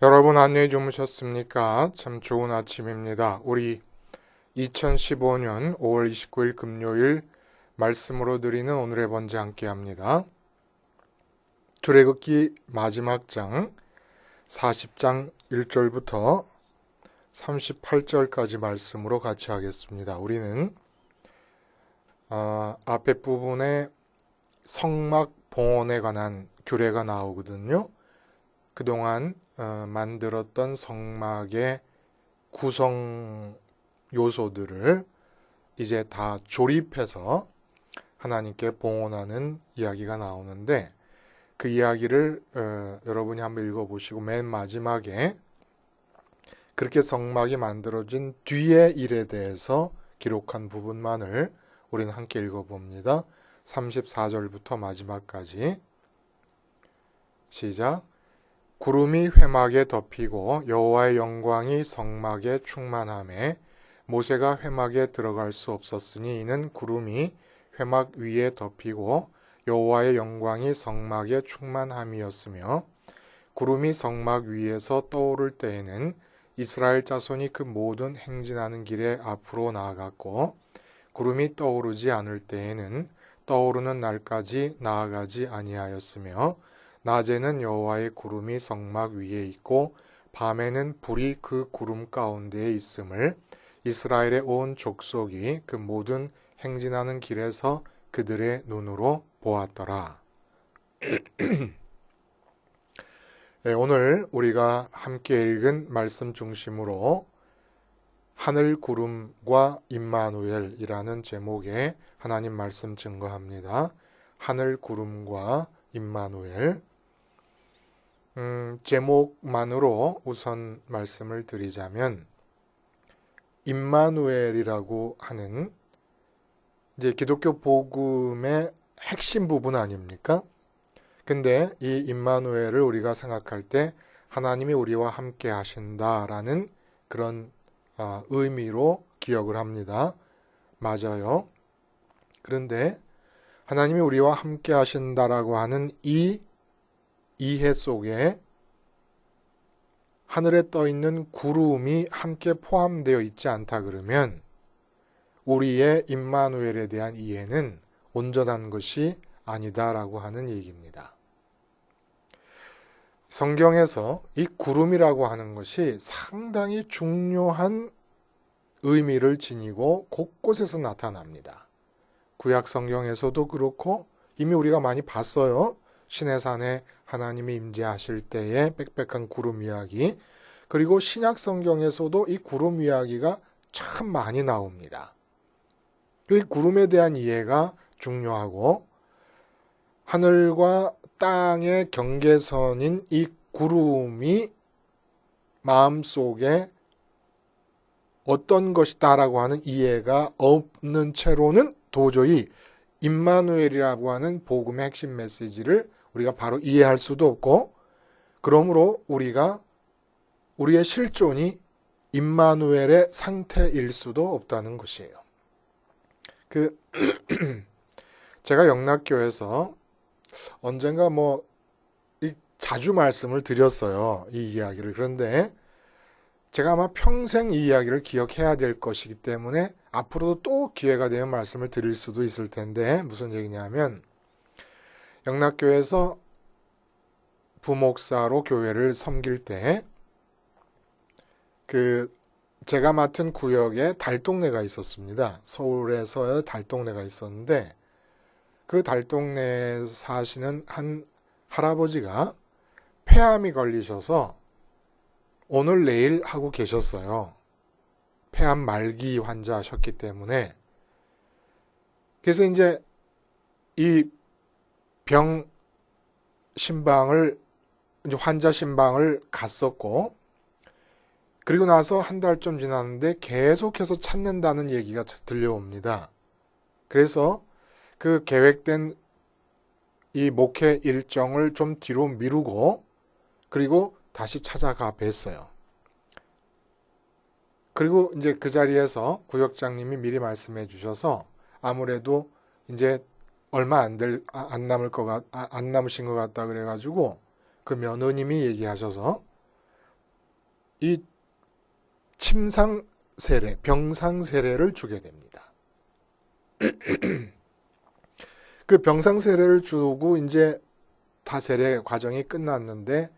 여러분 안녕히 주무셨습니까? 참 좋은 아침입니다. 우리 2015년 5월 29일 금요일 말씀으로 드리는 오늘의 번제 함께 합니다. 출애굽기 마지막 장 40장 1절부터 38절까지 말씀으로 같이 하겠습니다. 우리는 앞에 부분에 성막 봉헌에 관한 규례가 나오거든요. 그동안 만들었던 성막의 구성 요소들을 이제 다 조립해서 하나님께 봉헌하는 이야기가 나오는데 그 이야기를 여러분이 한번 읽어보시고 맨 마지막에 그렇게 성막이 만들어진 뒤의 일에 대해서 기록한 부분만을 우리는 함께 읽어봅니다. 34절부터 마지막까지 시작. 구름이 회막에 덮이고 여호와의 영광이 성막에 충만하매 모세가 회막에 들어갈 수 없었으니 이는 구름이 회막 위에 덮이고 여호와의 영광이 성막에 충만함이었으며 구름이 성막 위에서 떠오를 때에는 이스라엘 자손이 그 모든 행진하는 길에 앞으로 나아갔고 구름이 떠오르지 않을 때에는 떠오르는 날까지 나아가지 아니하였으며 낮에는 여호와의 구름이 성막 위에 있고 밤에는 불이 그 구름 가운데에 있음을 이스라엘의 온 족속이 그 모든 행진하는 길에서 그들의 눈으로 보았더라. 네, 오늘 우리가 함께 읽은 말씀 중심으로 하늘 구름과 임마누엘이라는 제목의 하나님 말씀 증거합니다. 하늘 구름과 임마누엘. 제목만으로 우선 말씀을 드리자면 임마누엘이라고 하는 이제 기독교 복음의 핵심 부분 아닙니까? 근데 이 임마누엘을 우리가 생각할 때 하나님이 우리와 함께 하신다라는 그런 의미로 기억을 합니다. 맞아요. 그런데 하나님이 우리와 함께 하신다라고 하는 이 이해 속에 하늘에 떠 있는 구름이 함께 포함되어 있지 않다 그러면 우리의 임마누엘에 대한 이해는 온전한 것이 아니다라고 하는 얘기입니다. 성경에서 이 구름이라고 하는 것이 상당히 중요한 의미를 지니고 곳곳에서 나타납니다. 구약 성경에서도 그렇고 이미 우리가 많이 봤어요. 시내산에 하나님이 임재하실 때의 빽빽한 구름 이야기, 그리고 신약 성경에서도 이 구름 이야기가 참 많이 나옵니다. 이 구름에 대한 이해가 중요하고 하늘과 땅의 경계선인 이 구름이 마음속에 어떤 것이다라고 하는 이해가 없는 채로는 도저히 임마누엘이라고 하는 복음의 핵심 메시지를 우리가 바로 이해할 수도 없고, 그러므로 우리가 우리의 실존이 임마누엘의 상태일 수도 없다는 것이에요. 제가 영락교에서 언젠가 자주 말씀을 드렸어요. 이 이야기를. 그런데 제가 아마 평생 이 이야기를 기억해야 될 것이기 때문에 앞으로도 또 기회가 되면 말씀을 드릴 수도 있을 텐데, 무슨 얘기냐면 영락교에서 부목사로 교회를 섬길 때 제가 맡은 구역에 달동네가 있었습니다. 서울에서의 달동네가 있었는데 그 달동네에 사시는 한 할아버지가 폐암이 걸리셔서 오늘 내일 하고 계셨어요. 폐암 말기 환자셨기 때문에. 그래서 이제 이 병 신방을, 환자 신방을 갔었고, 그리고 나서 한 달 좀 지났는데 계속해서 찾는다는 얘기가 들려옵니다. 그래서 그 계획된 이 목회 일정을 좀 뒤로 미루고 그리고 다시 찾아가 뵀어요. 그리고 이제 그 자리에서 구역장님이 미리 말씀해 주셔서 아무래도 이제 얼마 안 남으신 것 같다 그래가지고 그 며느님이 얘기하셔서 이 침상 세례, 병상 세례를 주게 됩니다. 그 병상 세례를 주고 이제 다 세례 과정이 끝났는데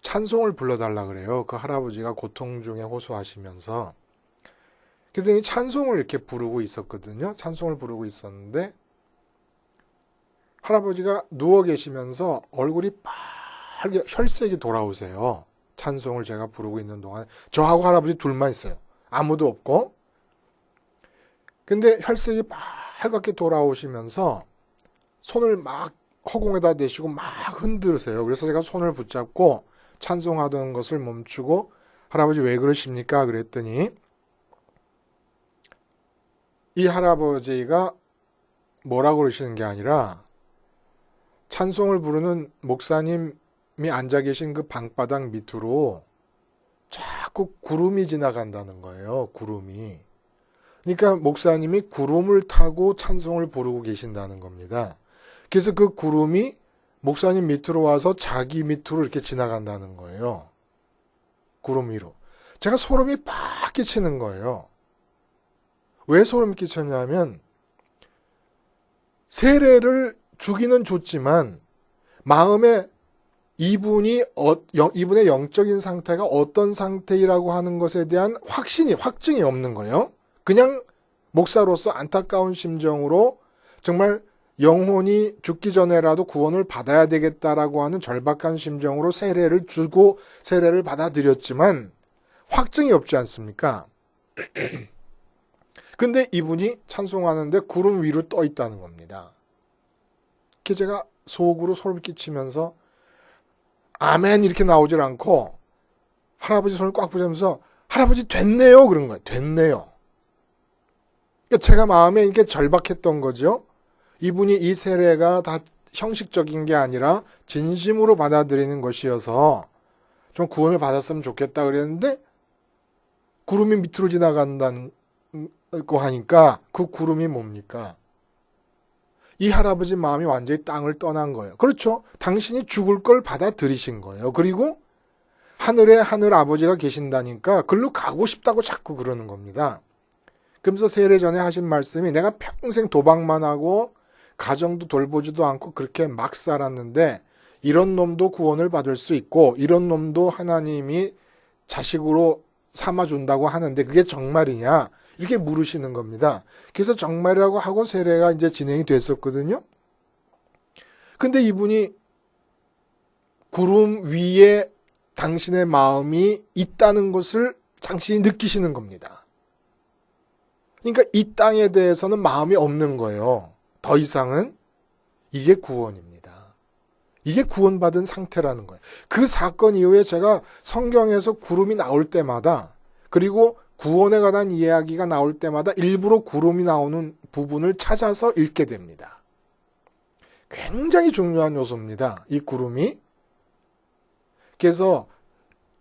찬송을 불러달라 그래요. 그 할아버지가 고통 중에 호소하시면서. 그래서 이 찬송을 이렇게 부르고 있었거든요. 찬송을 부르고 있었는데 할아버지가 누워 계시면서 얼굴이 빨개 혈색이 돌아오세요. 찬송을 제가 부르고 있는 동안 저하고 할아버지 둘만 있어요. 아무도 없고. 근데 혈색이 빨갛게 돌아오시면서 손을 막 허공에다 대시고 막 흔들으세요. 그래서 제가 손을 붙잡고 찬송하던 것을 멈추고 할아버지 왜 그러십니까? 그랬더니 이 할아버지가 뭐라고 그러시는 게 아니라 찬송을 부르는 목사님이 앉아 계신 그 방바닥 밑으로 자꾸 구름이 지나간다는 거예요. 구름이. 그러니까 목사님이 구름을 타고 찬송을 부르고 계신다는 겁니다. 그래서 그 구름이 목사님 밑으로 와서 자기 밑으로 이렇게 지나간다는 거예요. 구름 위로. 제가 소름이 팍 끼치는 거예요. 왜 소름이 끼쳤냐면 세례를 주기는 좋지만 마음에 이분의 영적인 상태가 어떤 상태이라고 하는 것에 대한 확증이 없는 거예요. 그냥 목사로서 안타까운 심정으로 정말 영혼이 죽기 전에라도 구원을 받아야 되겠다라고 하는 절박한 심정으로 세례를 주고 세례를 받아들였지만 확증이 없지 않습니까? 근데 이분이 찬송하는데 구름 위로 떠 있다는 겁니다. 그래서 제가 속으로 소름 끼치면서 아멘 이렇게 나오질 않고 할아버지 손을 꽉 붙이면서 할아버지 됐네요 그런 거예요. 됐네요. 그러니까 제가 마음에 이렇게 절박했던 거죠. 이분이 이 세례가 다 형식적인 게 아니라 진심으로 받아들이는 것이어서 좀 구원을 받았으면 좋겠다 그랬는데 구름이 밑으로 지나간다는 거 하니까 그 구름이 뭡니까? 이 할아버지 마음이 완전히 땅을 떠난 거예요. 그렇죠. 당신이 죽을 걸 받아들이신 거예요. 그리고 하늘에 하늘 아버지가 계신다니까 글로 가고 싶다고 자꾸 그러는 겁니다. 그러면서 세례 전에 하신 말씀이 내가 평생 도박만 하고 가정도 돌보지도 않고 그렇게 막 살았는데 이런 놈도 구원을 받을 수 있고 이런 놈도 하나님이 자식으로 삼아준다고 하는데 그게 정말이냐? 이렇게 물으시는 겁니다. 그래서 정말이라고 하고 세례가 이제 진행이 됐었거든요. 근데 이분이 구름 위에 당신의 마음이 있다는 것을 당신이 느끼시는 겁니다. 그러니까 이 땅에 대해서는 마음이 없는 거예요. 더 이상은 이게 구원입니다. 이게 구원받은 상태라는 거예요. 그 사건 이후에 제가 성경에서 구름이 나올 때마다 그리고 구원에 관한 이야기가 나올 때마다 일부러 구름이 나오는 부분을 찾아서 읽게 됩니다. 굉장히 중요한 요소입니다. 이 구름이. 그래서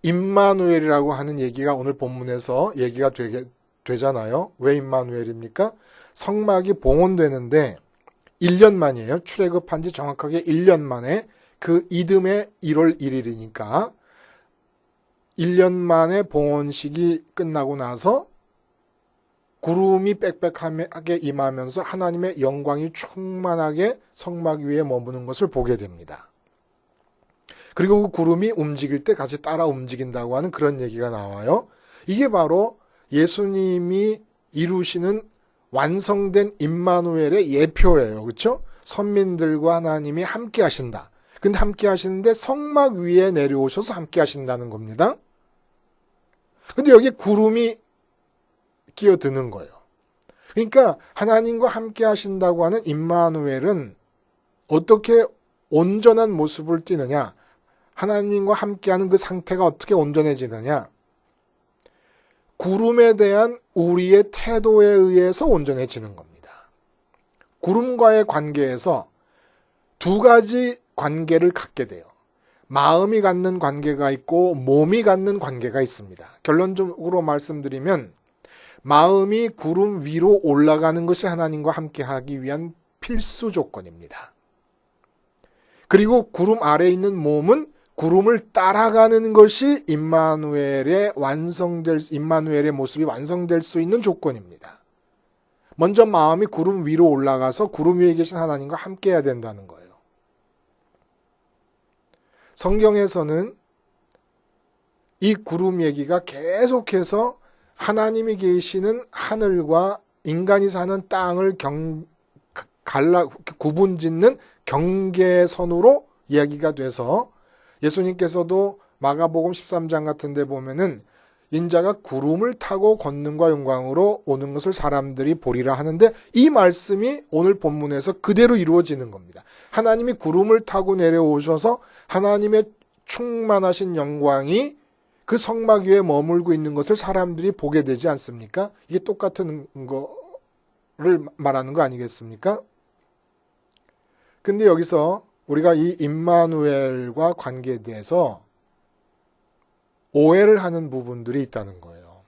임마누엘이라고 하는 얘기가 오늘 본문에서 얘기가 되잖아요. 왜 임마누엘입니까? 성막이 봉헌되는데 1년 만이에요. 출애굽한 지 정확하게 1년 만에 그 이듬해 1월 1일이니까 1년 만에 봉헌식이 끝나고 나서 구름이 빽빽하게 임하면서 하나님의 영광이 충만하게 성막 위에 머무는 것을 보게 됩니다. 그리고 그 구름이 움직일 때 같이 따라 움직인다고 하는 그런 얘기가 나와요. 이게 바로 예수님이 이루시는 완성된 임마누엘의 예표예요. 그렇죠? 선민들과 하나님이 함께 하신다. 근데 함께 하시는데 성막 위에 내려오셔서 함께 하신다는 겁니다. 근데 여기 구름이 끼어드는 거예요. 그러니까 하나님과 함께 하신다고 하는 임마누엘은 어떻게 온전한 모습을 띠느냐? 하나님과 함께하는 그 상태가 어떻게 온전해지느냐? 구름에 대한 우리의 태도에 의해서 온전해지는 겁니다. 구름과의 관계에서 두 가지 관계를 갖게 돼요. 마음이 갖는 관계가 있고 몸이 갖는 관계가 있습니다. 결론적으로 말씀드리면 마음이 구름 위로 올라가는 것이 하나님과 함께하기 위한 필수 조건입니다. 그리고 구름 아래에 있는 몸은 구름을 따라가는 것이 임마누엘의 모습이 완성될 수 있는 조건입니다. 먼저 마음이 구름 위로 올라가서 구름 위에 계신 하나님과 함께 해야 된다는 거예요. 성경에서는 이 구름 얘기가 계속해서 하나님이 계시는 하늘과 인간이 사는 땅을 구분 짓는 경계선으로 이야기가 돼서 예수님께서도 마가복음 13장 같은 데 보면은 인자가 구름을 타고 권능과 영광으로 오는 것을 사람들이 보리라 하는데 이 말씀이 오늘 본문에서 그대로 이루어지는 겁니다. 하나님이 구름을 타고 내려오셔서 하나님의 충만하신 영광이 그 성막 위에 머물고 있는 것을 사람들이 보게 되지 않습니까? 이게 똑같은 거를 말하는 거 아니겠습니까? 근데 여기서 우리가 이 임마누엘과 관계에 대해서 오해를 하는 부분들이 있다는 거예요.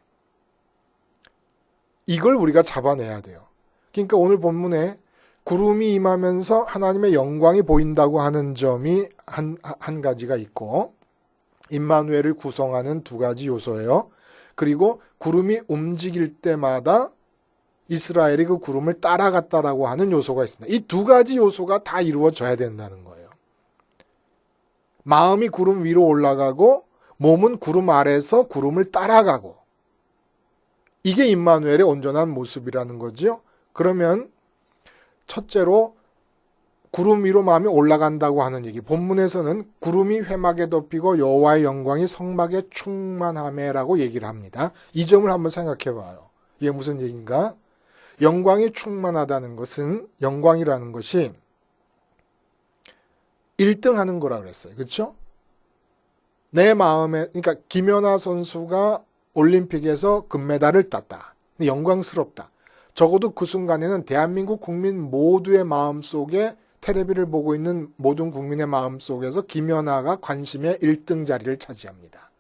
이걸 우리가 잡아내야 돼요. 그러니까 오늘 본문에 구름이 임하면서 하나님의 영광이 보인다고 하는 점이 한 가지가 있고 임마누엘을 구성하는 두 가지 요소예요. 그리고 구름이 움직일 때마다 이스라엘이 그 구름을 따라갔다라고 하는 요소가 있습니다. 이 두 가지 요소가 다 이루어져야 된다는 거예요. 마음이 구름 위로 올라가고 몸은 구름 아래에서 구름을 따라가고 이게 임마누엘의 온전한 모습이라는 거죠. 그러면 첫째로 구름 위로 마음이 올라간다고 하는 얘기. 본문에서는 구름이 회막에 덮이고 여호와의 영광이 성막에 충만하매라고 얘기를 합니다. 이 점을 한번 생각해 봐요. 이게 무슨 얘기인가? 영광이 충만하다는 것은 영광이라는 것이 1등 하는 거라 그랬어요. 그렇죠? 내 마음에 그러니까 김연아 선수가 올림픽에서 금메달을 땄다. 영광스럽다. 적어도 그 순간에는 대한민국 국민 모두의 마음속에 텔레비를 보고 있는 모든 국민의 마음속에서 김연아가 관심의 1등 자리를 차지합니다.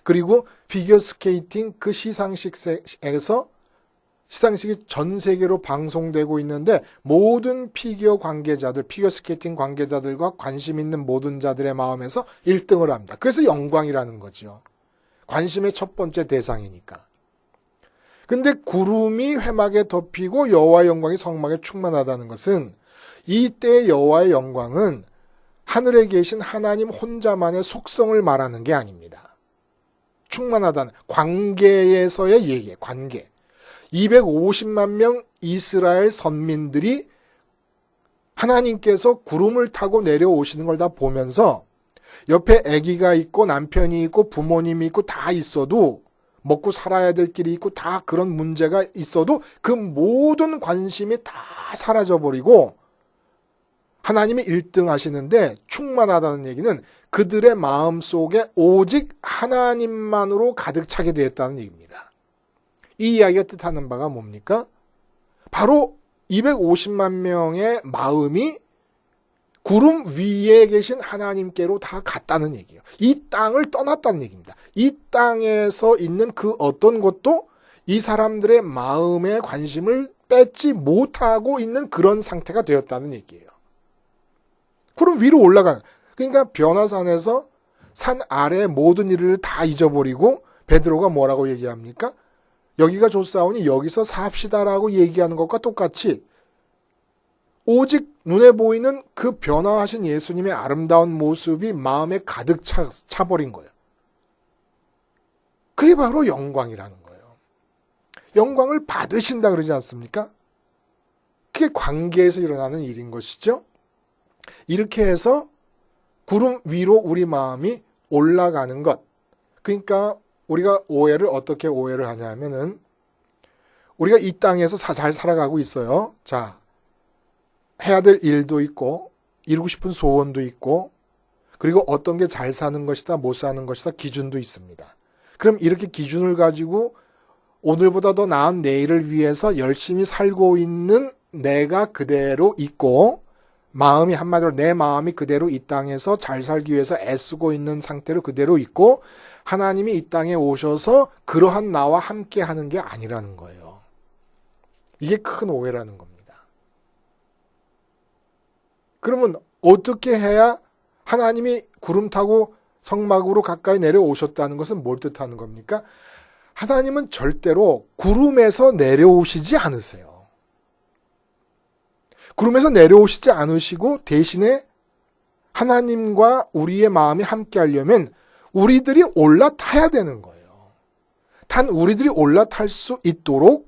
그리고 피겨스케이팅 그 시상식에서 시상식이 전 세계로 방송되고 있는데 모든 피겨스케이팅 관계자들과 관심 있는 모든 자들의 마음에서 1등을 합니다. 그래서 영광이라는 거죠. 관심의 첫 번째 대상이니까. 근데 구름이 회막에 덮이고 여호와의 영광이 성막에 충만하다는 것은 이때 여호와의 영광은 하늘에 계신 하나님 혼자만의 속성을 말하는 게 아닙니다. 충만하다는 관계에서의 얘기예요. 관계. 250만 명 이스라엘 선민들이 하나님께서 구름을 타고 내려오시는 걸 다 보면서 옆에 아기가 있고 남편이 있고 부모님이 있고 다 있어도 먹고 살아야 될 길이 있고 다 그런 문제가 있어도 그 모든 관심이 다 사라져버리고 하나님이 1등 하시는데 충만하다는 얘기는 그들의 마음속에 오직 하나님만으로 가득 차게 되었다는 얘기입니다. 이 이야기가 뜻하는 바가 뭡니까? 바로 250만 명의 마음이 구름 위에 계신 하나님께로 다 갔다는 얘기예요. 이 땅을 떠났다는 얘기입니다. 이 땅에서 있는 그 어떤 것도 이 사람들의 마음의 관심을 뺏지 못하고 있는 그런 상태가 되었다는 얘기예요. 구름 위로 올라간, 그러니까 변화산에서 산 아래 모든 일을 다 잊어버리고 베드로가 뭐라고 얘기합니까? 여기가 좋사오니 여기서 삽시다라고 얘기하는 것과 똑같이 오직 눈에 보이는 그 변화하신 예수님의 아름다운 모습이 마음에 가득 차버린 거예요. 그게 바로 영광이라는 거예요. 영광을 받으신다 그러지 않습니까? 그게 관계에서 일어나는 일인 것이죠. 이렇게 해서 구름 위로 우리 마음이 올라가는 것. 그러니까 우리가 어떻게 오해를 하냐면은 우리가 이 땅에서 잘 살아가고 있어요. 자, 해야 될 일도 있고 이루고 싶은 소원도 있고 그리고 어떤 게 잘 사는 것이다 못 사는 것이다 기준도 있습니다. 그럼 이렇게 기준을 가지고 오늘보다 더 나은 내일을 위해서 열심히 살고 있는 내가 그대로 있고 마음이 한마디로 내 마음이 그대로 이 땅에서 잘 살기 위해서 애쓰고 있는 상태로 그대로 있고 하나님이 이 땅에 오셔서 그러한 나와 함께 하는 게 아니라는 거예요. 이게 큰 오해라는 겁니다. 그러면 어떻게 해야 하나님이 구름 타고 성막으로 가까이 내려오셨다는 것은 뭘 뜻하는 겁니까? 하나님은 절대로 구름에서 내려오시지 않으세요. 구름에서 내려오시지 않으시고 대신에 하나님과 우리의 마음이 함께 하려면 우리들이 올라타야 되는 거예요. 단 우리들이 올라탈 수 있도록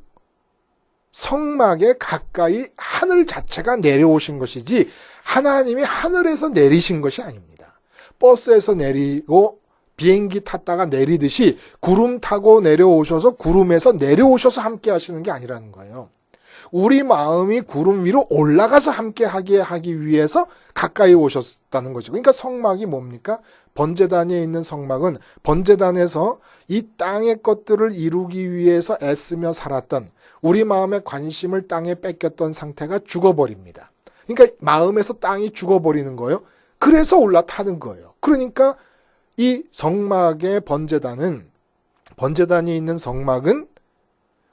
성막에 가까이 하늘 자체가 내려오신 것이지 하나님이 하늘에서 내리신 것이 아닙니다. 버스에서 내리고 비행기 탔다가 내리듯이 구름 타고 내려오셔서 구름에서 내려오셔서 함께 하시는 게 아니라는 거예요. 우리 마음이 구름 위로 올라가서 함께 하게 하기 위해서 가까이 오셨다는 거죠. 그러니까 성막이 뭡니까? 번제단에 있는 성막은 번제단에서 이 땅의 것들을 이루기 위해서 애쓰며 살았던 우리 마음의 관심을 땅에 뺏겼던 상태가 죽어버립니다. 그러니까 마음에서 땅이 죽어버리는 거예요. 그래서 올라타는 거예요. 그러니까 이 성막의 번제단이 있는 성막은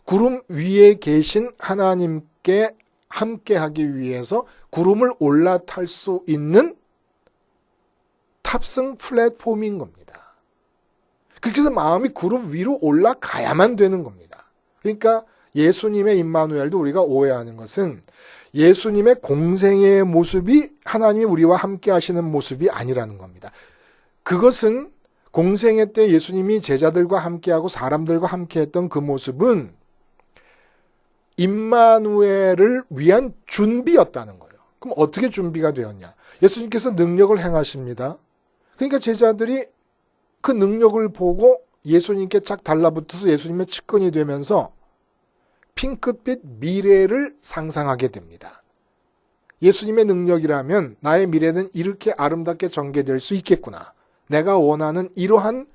구름 위에 계신 하나님께 함께하기 위해서 구름을 올라탈 수 있는 탑승 플랫폼인 겁니다. 그래서 마음이 구름 위로 올라가야만 되는 겁니다. 그러니까 예수님의 임마누엘도 우리가 오해하는 것은 예수님의 공생의 모습이 하나님이 우리와 함께 하시는 모습이 아니라는 겁니다. 그것은 공생애 때 예수님이 제자들과 함께하고 사람들과 함께했던 그 모습은 임마누엘을 위한 준비였다는 거예요. 그럼 어떻게 준비가 되었냐? 예수님께서 능력을 행하십니다. 그러니까 제자들이 그 능력을 보고 예수님께 쫙 달라붙어서 예수님의 측근이 되면서 핑크빛 미래를 상상하게 됩니다. 예수님의 능력이라면 나의 미래는 이렇게 아름답게 전개될 수 있겠구나. 내가 원하는 이러한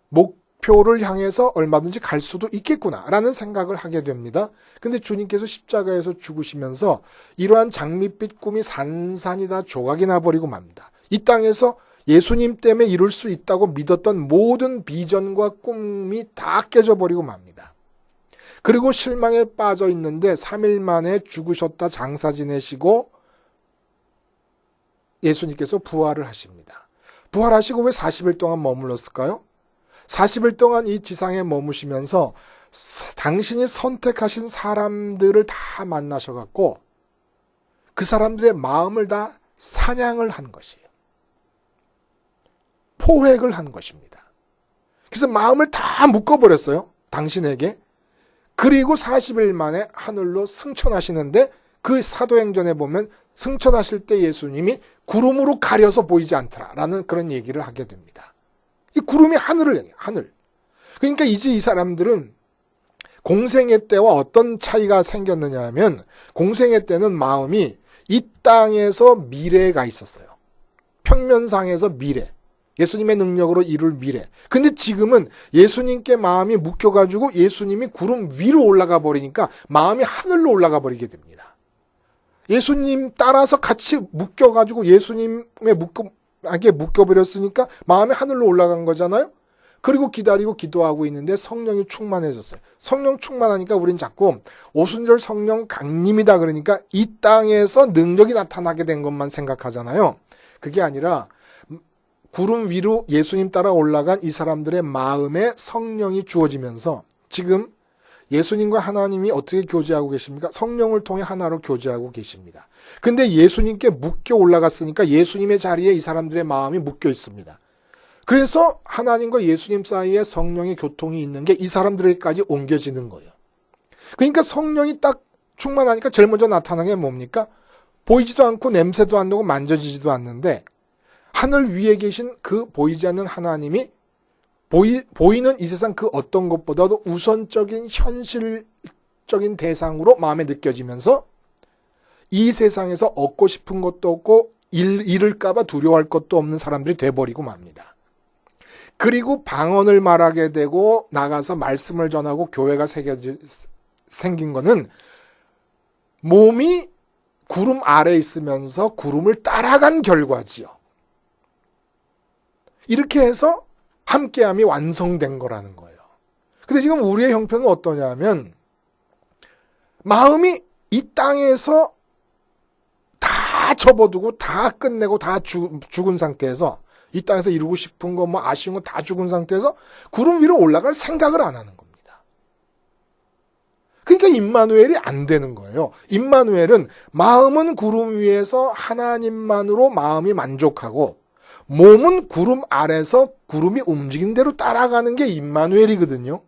목표를 향해서 얼마든지 갈 수도 있겠구나 라는 생각을 하게 됩니다. 근데 주님께서 십자가에서 죽으시면서 이러한 장밋빛 꿈이 산산이 다 조각이 나버리고 맙니다. 이 땅에서 예수님 때문에 이룰 수 있다고 믿었던 모든 비전과 꿈이 다 깨져버리고 맙니다. 그리고 실망에 빠져 있는데 3일 만에 죽으셨다 장사 지내시고 예수님께서 부활을 하십니다. 부활하시고 왜 40일 동안 머물렀을까요? 40일 동안 이 지상에 머무시면서 당신이 선택하신 사람들을 다 만나셔갖고 그 사람들의 마음을 다 사냥을 한 것이에요. 포획을 한 것입니다. 그래서 마음을 다 묶어버렸어요. 당신에게. 그리고 40일 만에 하늘로 승천하시는데 그 사도행전에 보면 승천하실 때 예수님이 구름으로 가려서 보이지 않더라라는 그런 얘기를 하게 됩니다. 이 구름이 하늘을 향해, 하늘. 그러니까 이제 이 사람들은 공생애 때와 어떤 차이가 생겼느냐 하면 공생애 때는 마음이 이 땅에서 미래가 있었어요. 평면상에서 미래. 예수님의 능력으로 이룰 미래. 근데 지금은 예수님께 마음이 묶여가지고 예수님이 구름 위로 올라가 버리니까 마음이 하늘로 올라가 버리게 됩니다. 예수님 따라서 같이 묶여가지고 예수님에 묶여버렸으니까 마음이 하늘로 올라간 거잖아요. 그리고 기다리고 기도하고 있는데 성령이 충만해졌어요. 성령 충만하니까 우린 자꾸 오순절 성령 강림이다 그러니까 이 땅에서 능력이 나타나게 된 것만 생각하잖아요. 그게 아니라 구름 위로 예수님 따라 올라간 이 사람들의 마음에 성령이 주어지면서 지금 예수님과 하나님이 어떻게 교제하고 계십니까? 성령을 통해 하나로 교제하고 계십니다. 근데 예수님께 묶여 올라갔으니까 예수님의 자리에 이 사람들의 마음이 묶여 있습니다. 그래서 하나님과 예수님 사이에 성령의 교통이 있는 게 이 사람들에게까지 옮겨지는 거예요. 그러니까 성령이 딱 충만하니까 제일 먼저 나타나는 게 뭡니까? 보이지도 않고 냄새도 안 나고 만져지지도 않는데 하늘 위에 계신 그 보이지 않는 하나님이 보이는 이 세상 그 어떤 것보다도 우선적인 현실적인 대상으로 마음에 느껴지면서 이 세상에서 얻고 싶은 것도 없고 잃을까봐 두려워할 것도 없는 사람들이 돼버리고 맙니다. 그리고 방언을 말하게 되고 나가서 말씀을 전하고 교회가 생긴 거는 몸이 구름 아래에 있으면서 구름을 따라간 결과지요. 이렇게 해서 함께함이 완성된 거라는 거예요. 근데 지금 우리의 형편은 어떠냐 하면 마음이 이 땅에서 다 접어두고 다 끝내고 다 죽은 상태에서 이 땅에서 이루고 싶은 거, 뭐 아쉬운 거 다 죽은 상태에서 구름 위로 올라갈 생각을 안 하는 겁니다. 그러니까 임마누엘이 안 되는 거예요. 임마누엘은 마음은 구름 위에서 하나님만으로 마음이 만족하고 몸은 구름 아래서 구름이 움직이는 대로 따라가는 게 임마누엘이거든요.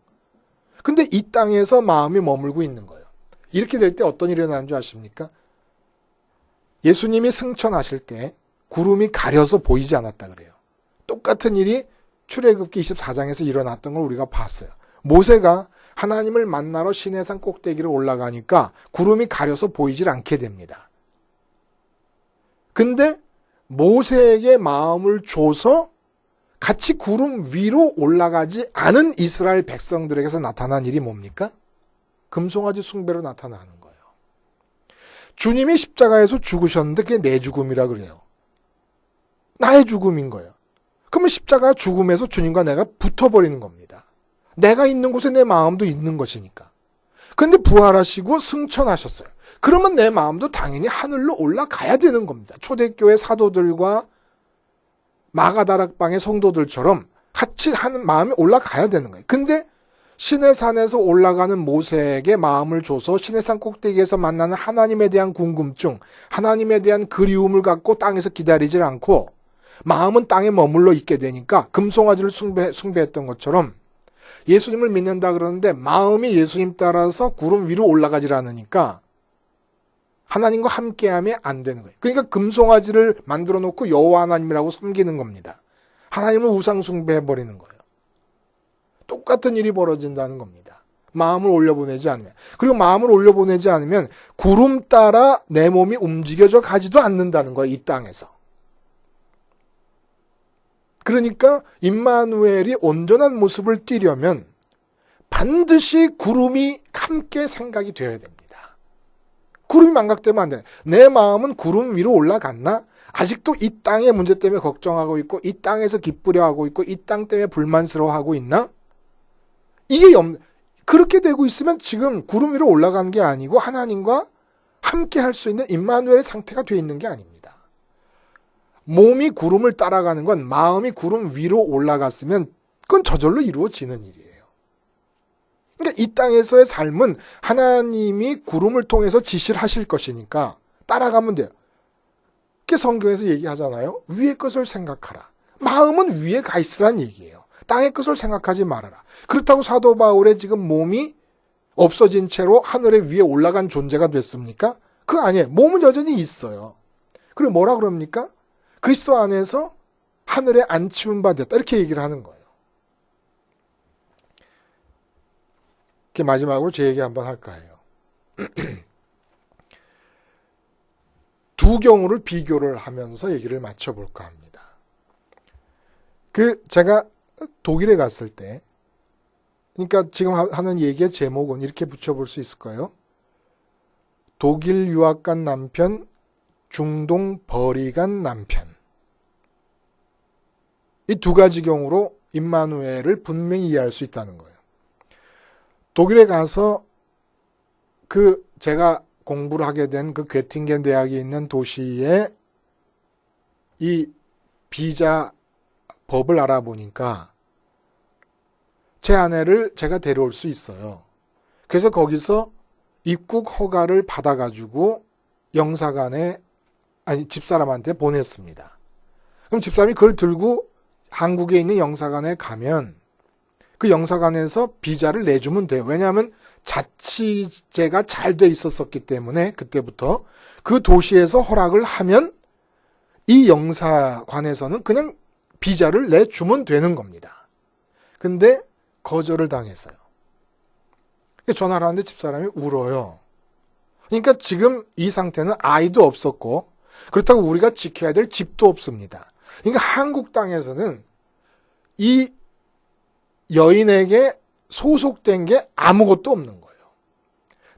근데 이 땅에서 마음이 머물고 있는 거예요. 이렇게 될 때 어떤 일이 일어나는 줄 아십니까? 예수님이 승천하실 때 구름이 가려서 보이지 않았다 그래요. 똑같은 일이 출애굽기 24장에서 일어났던 걸 우리가 봤어요. 모세가 하나님을 만나러 시내산 꼭대기로 올라가니까 구름이 가려서 보이질 않게 됩니다. 근데 모세에게 마음을 줘서 같이 구름 위로 올라가지 않은 이스라엘 백성들에게서 나타난 일이 뭡니까? 금송아지 숭배로 나타나는 거예요. 주님이 십자가에서 죽으셨는데 그게 내 죽음이라 그래요. 나의 죽음인 거예요. 그러면 십자가 죽음에서 주님과 내가 붙어버리는 겁니다. 내가 있는 곳에 내 마음도 있는 것이니까. 그런데 부활하시고 승천하셨어요. 그러면 내 마음도 당연히 하늘로 올라가야 되는 겁니다. 초대교회 사도들과 마가다락방의 성도들처럼 같이 하는 마음이 올라가야 되는 거예요. 근데 시내산에서 올라가는 모세에게 마음을 줘서 시내산 꼭대기에서 만나는 하나님에 대한 궁금증, 하나님에 대한 그리움을 갖고 땅에서 기다리질 않고 마음은 땅에 머물러 있게 되니까 금송아지를 숭배했던 것처럼 예수님을 믿는다 그러는데 마음이 예수님 따라서 구름 위로 올라가질 않으니까 하나님과 함께하면 안 되는 거예요. 그러니까 금송아지를 만들어 놓고 여호와 하나님이라고 섬기는 겁니다. 하나님을 우상 숭배해버리는 거예요. 똑같은 일이 벌어진다는 겁니다. 마음을 올려보내지 않으면. 그리고 마음을 올려보내지 않으면 구름 따라 내 몸이 움직여져 가지도 않는다는 거예요. 이 땅에서. 그러니까 임마누엘이 온전한 모습을 띠려면 반드시 구름이 함께 생각이 되어야 됩니다. 구름이 망각되면 안 돼. 내 마음은 구름 위로 올라갔나? 아직도 이 땅의 문제 때문에 걱정하고 있고 이 땅에서 기쁘려 하고 있고 이 땅 때문에 불만스러워하고 있나? 이게 그렇게 되고 있으면 지금 구름 위로 올라간 게 아니고 하나님과 함께 할 수 있는 임마누엘의 상태가 되어 있는 게 아닙니다. 몸이 구름을 따라가는 건 마음이 구름 위로 올라갔으면 그건 저절로 이루어지는 일이에요. 그러니까 이 땅에서의 삶은 하나님이 구름을 통해서 지시를 하실 것이니까 따라가면 돼요. 그게 성경에서 얘기하잖아요. 위의 것을 생각하라. 마음은 위에 가 있으란 얘기예요. 땅의 것을 생각하지 말아라. 그렇다고 사도 바울의 지금 몸이 없어진 채로 하늘에 위에 올라간 존재가 됐습니까? 그거 아니에요. 몸은 여전히 있어요. 그리고 뭐라 그럽니까? 그리스도 안에서 하늘에 안치운 바 됐다. 이렇게 얘기를 하는 거예요. 이렇게 마지막으로 제 얘기 한번 할까 해요. 두 경우를 비교를 하면서 얘기를 맞춰볼까 합니다. 제가 독일에 갔을 때, 그러니까 지금 하는 얘기의 제목은 이렇게 붙여볼 수 있을 거예요. 독일 유학 간 남편, 중동 벌이 간 남편. 이 두 가지 경우로 임마누엘을 분명히 이해할 수 있다는 거예요. 독일에 가서 제가 공부를 하게 된 그 괴팅겐 대학이 있는 도시에 이 비자 법을 알아보니까 제 아내를 제가 데려올 수 있어요. 그래서 거기서 입국 허가를 받아가지고 집사람한테 보냈습니다. 그럼 집사람이 그걸 들고 한국에 있는 영사관에 가면 그 영사관에서 비자를 내주면 돼요. 왜냐하면 자치제가 잘 돼 있었기 때문에 그때부터 그 도시에서 허락을 하면 이 영사관에서는 그냥 비자를 내주면 되는 겁니다. 근데 거절을 당했어요. 전화를 하는데 집사람이 울어요. 그러니까 지금 이 상태는 아이도 없었고 그렇다고 우리가 지켜야 될 집도 없습니다. 그러니까 한국 땅에서는 이 여인에게 소속된 게 아무것도 없는 거예요.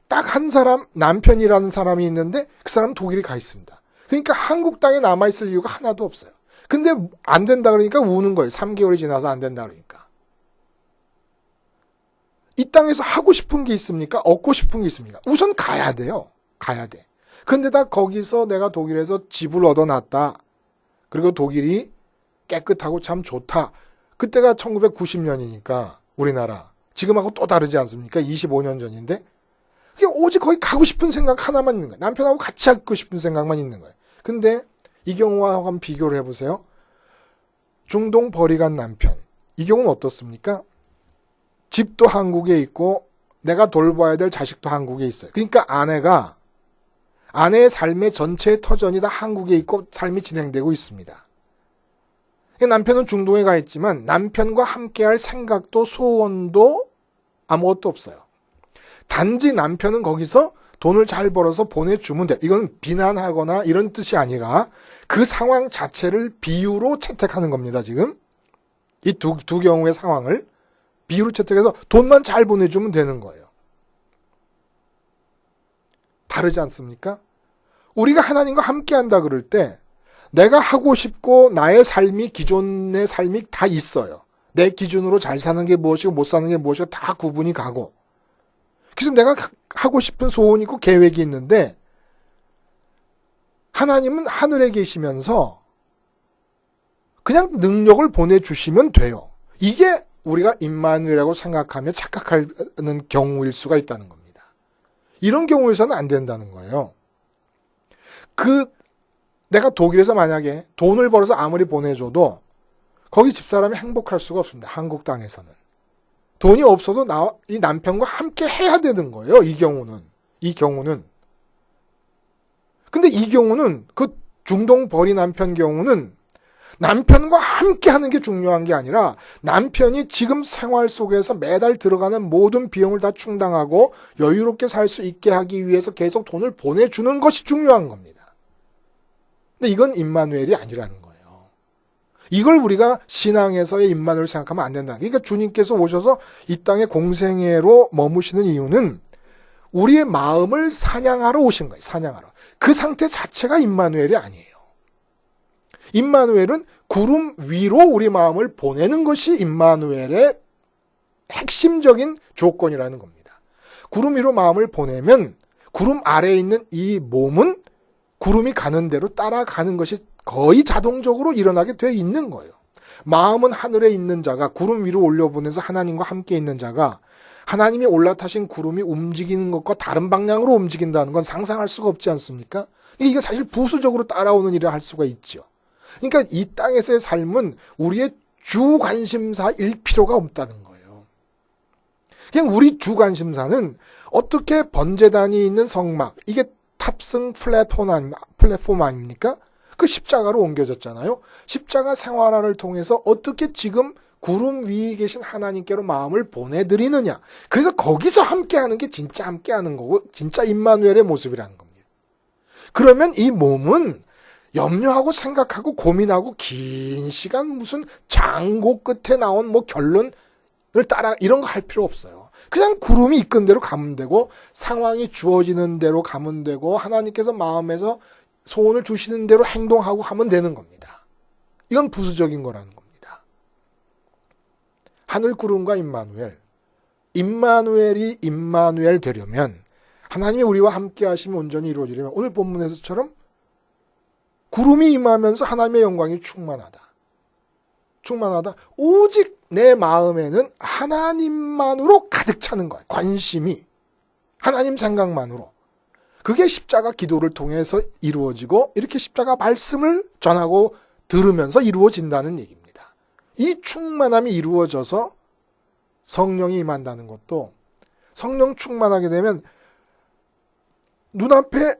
딱 한 사람, 남편이라는 사람이 있는데 그 사람은 독일에 가 있습니다. 그러니까 한국 땅에 남아있을 이유가 하나도 없어요. 근데 안 된다 그러니까 우는 거예요. 3개월이 지나서 안 된다 그러니까. 이 땅에서 하고 싶은 게 있습니까? 얻고 싶은 게 있습니까? 우선 가야 돼요. 가야 돼. 근데다 거기서 내가 독일에서 집을 얻어놨다. 그리고 독일이 깨끗하고 참 좋다. 그때가 1990년이니까 우리나라. 지금하고 또 다르지 않습니까? 25년 전인데. 그게 오직 거기 가고 싶은 생각 하나만 있는 거예요. 남편하고 같이 하고 싶은 생각만 있는 거예요. 근데 이 경우와 한번 비교를 해보세요. 중동 벌이간 남편. 이 경우는 어떻습니까? 집도 한국에 있고 내가 돌봐야 될 자식도 한국에 있어요. 그러니까 아내의 삶의 전체의 터전이 다 한국에 있고 삶이 진행되고 있습니다. 남편은 중동에 가 있지만 남편과 함께할 생각도 소원도 아무것도 없어요. 단지 남편은 거기서 돈을 잘 벌어서 보내주면 돼. 이건 비난하거나 이런 뜻이 아니라 그 상황 자체를 비유로 채택하는 겁니다. 지금 이 두 경우의 상황을 비유로 채택해서 돈만 잘 보내주면 되는 거예요. 다르지 않습니까? 우리가 하나님과 함께한다 그럴 때 내가 하고 싶고 나의 삶이 기존의 삶이 다 있어요. 내 기준으로 잘 사는 게 무엇이고 못 사는 게 무엇이고 다 구분이 가고 그래서 내가 하고 싶은 소원이 있고 계획이 있는데 하나님은 하늘에 계시면서 그냥 능력을 보내주시면 돼요. 이게 우리가 임마누엘이라고 생각하며 착각하는 경우일 수가 있다는 겁니다. 이런 경우에서는 안 된다는 거예요. 내가 독일에서 만약에 돈을 벌어서 아무리 보내줘도 거기 집사람이 행복할 수가 없습니다. 한국 땅에서는. 돈이 없어서 이 남편과 함께 해야 되는 거예요. 이 경우는. 근데 이 경우는 그 중동 벌이 남편 경우는 남편과 함께 하는 게 중요한 게 아니라 남편이 지금 생활 속에서 매달 들어가는 모든 비용을 다 충당하고 여유롭게 살 수 있게 하기 위해서 계속 돈을 보내주는 것이 중요한 겁니다. 근데 이건 임마누엘이 아니라는 거예요. 이걸 우리가 신앙에서의 임마누엘 생각하면 안 된다. 그러니까 주님께서 오셔서 이 땅에 공생애로 머무시는 이유는 우리의 마음을 사냥하러 오신 거예요. 사냥하러. 그 상태 자체가 임마누엘이 아니에요. 임마누엘은 구름 위로 우리 마음을 보내는 것이 임마누엘의 핵심적인 조건이라는 겁니다. 구름 위로 마음을 보내면 구름 아래에 있는 이 몸은 구름이 가는 대로 따라가는 것이 거의 자동적으로 일어나게 되어 있는 거예요. 마음은 하늘에 있는 자가 구름 위로 올려보내서 하나님과 함께 있는 자가 하나님이 올라타신 구름이 움직이는 것과 다른 방향으로 움직인다는 건 상상할 수가 없지 않습니까? 이게 사실 부수적으로 따라오는 일을 할 수가 있죠. 그러니까 이 땅에서의 삶은 우리의 주 관심사일 필요가 없다는 거예요. 그냥 우리 주 관심사는 어떻게 번제단이 있는 성막, 이게 탑승 플랫폼 아닙니까? 그 십자가로 옮겨졌잖아요. 십자가 생활화를 통해서 어떻게 지금 구름 위에 계신 하나님께로 마음을 보내드리느냐. 그래서 거기서 함께하는 게 진짜 함께하는 거고 진짜 임마누엘의 모습이라는 겁니다. 그러면 이 몸은 염려하고 생각하고 고민하고 긴 시간 무슨 장고 끝에 나온 결론을 따라 이런 거 할 필요 없어요. 그냥 구름이 이끈 대로 가면 되고 상황이 주어지는 대로 가면 되고 하나님께서 마음에서 소원을 주시는 대로 행동하고 하면 되는 겁니다. 이건 부수적인 거라는 겁니다. 하늘 구름과 임마누엘이 임마누엘 되려면 하나님이 우리와 함께 하시면 온전히 이루어지려면 오늘 본문에서처럼 구름이 임하면서 하나님의 영광이 충만하다. 오직 내 마음에는 하나님만으로 가득 차는 거예요. 관심이. 하나님 생각만으로. 그게 십자가 기도를 통해서 이루어지고 이렇게 십자가 말씀을 전하고 들으면서 이루어진다는 얘기입니다. 이 충만함이 이루어져서 성령이 임한다는 것도 성령 충만하게 되면 눈앞에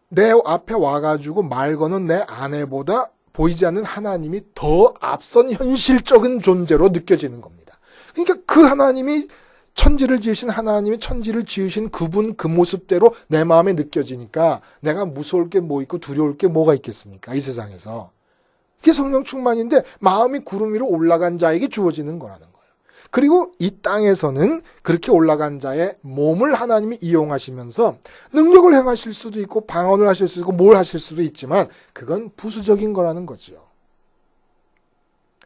내 앞에 와가지고 말 거는 내 아내보다 보이지 않는 하나님이 더 앞선 현실적인 존재로 느껴지는 겁니다. 그러니까 그 하나님이 천지를 지으신 하나님이 천지를 지으신 그분 그 모습대로 내 마음에 느껴지니까 내가 무서울 게 뭐 있고 두려울 게 뭐가 있겠습니까? 이 세상에서. 그게 성령 충만인데 마음이 구름 위로 올라간 자에게 주어지는 거라는 거예요. 그리고 이 땅에서는 그렇게 올라간 자의 몸을 하나님이 이용하시면서 능력을 행하실 수도 있고 방언을 하실 수도 있고 뭘 하실 수도 있지만 그건 부수적인 거라는 거죠.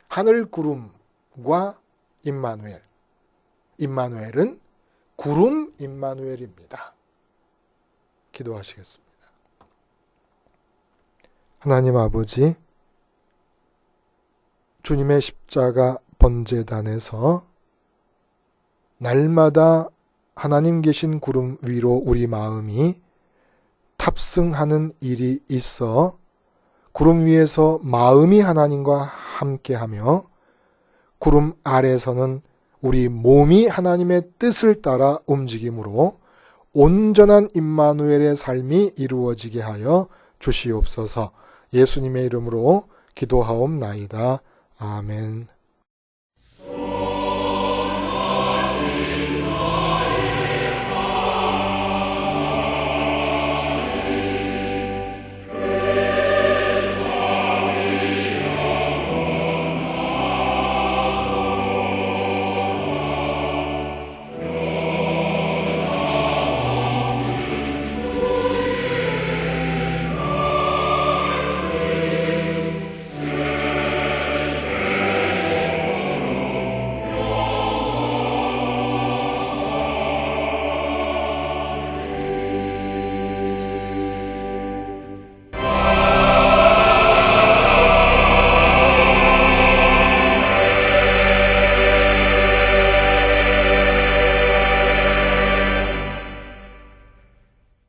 하늘 구름과 임마누엘은 구름 임마누엘입니다. 기도하시겠습니다. 하나님 아버지, 주님의 십자가 번제단에서 날마다 하나님 계신 구름 위로 우리 마음이 탑승하는 일이 있어 구름 위에서 마음이 하나님과 함께하며 구름 아래서는 우리 몸이 하나님의 뜻을 따라 움직이므로 온전한 임마누엘의 삶이 이루어지게 하여 주시옵소서. 예수님의 이름으로 기도하옵나이다. 아멘.